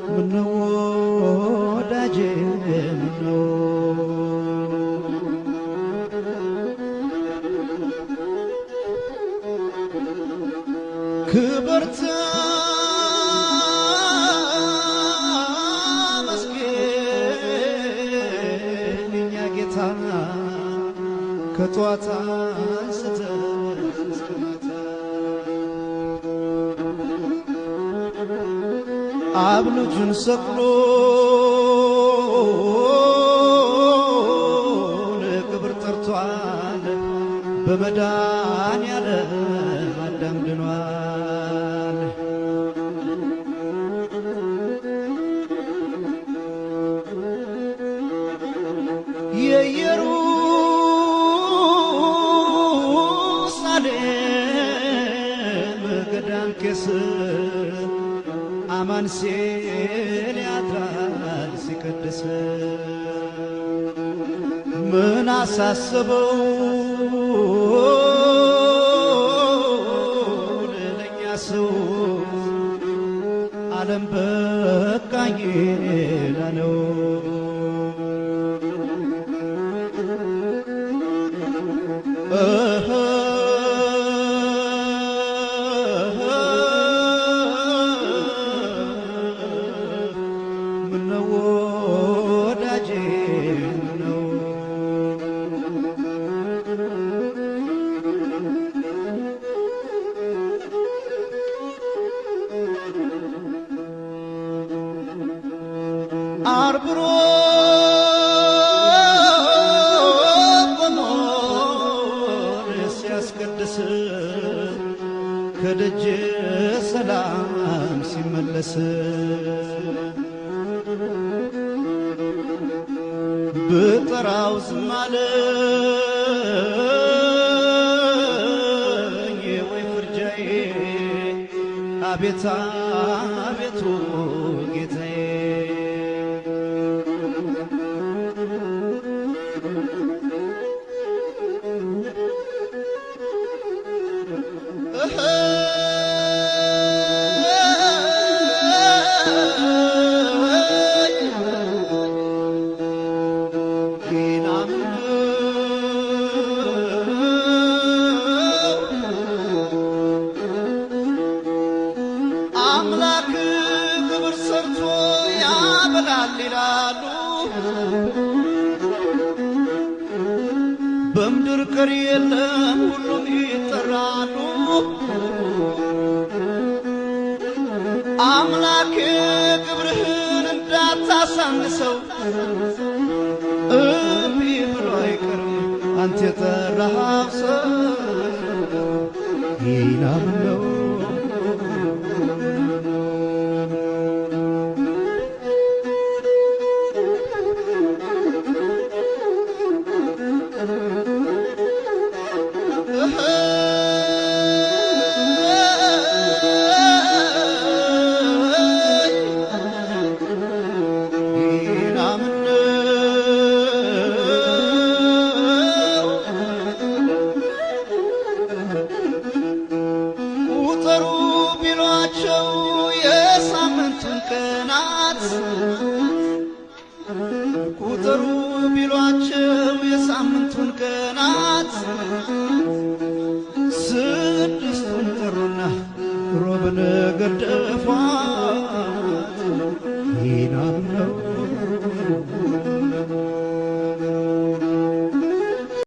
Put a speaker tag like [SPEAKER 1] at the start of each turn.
[SPEAKER 1] ምነው ወዳጄ ምነው ክብርት መስገን የኛ ጌታ ከጧት አንስተን እስከ ማታ አብ ልጁን ሰቅሎ ለክብር ጠርቷል በመድኃኔዓለም አዳም ድኗል የኢየሩሳሌም ገዳም ቄስ አማን ሲል ያድራል ሲቀድስ ምን አሳስበው ለኛ ሰው ዓለም በቃኝ ላለው ምነው ወዳጄ ምነው ዓርብ ቆሞ ሲያስቀድስ ከደጀ ሰላም ሲመለስ ብጠራው ዝም አለኝ ወይ ፍርጃዬ አቤት አቤቱ ጌታዬ አምላክ ክብር ሰርቶ ያበላል ይላሉ በምድር ቀሪ የለም ሁሉም ይጠራሉ አምላክ ክብርህን እንዳታሳንሰው እምቢ ብሎ አይቀርም አንተ የጠራኸው ሰው ይናም ነው ቁጠሩ ቢሏቸው የሳምንቱን ቀናት ቁጠሩ ቢሏቸው የሳምንቱን ቀናት ስድስቱን ጠሩና ሮብን ገደፏት ይናም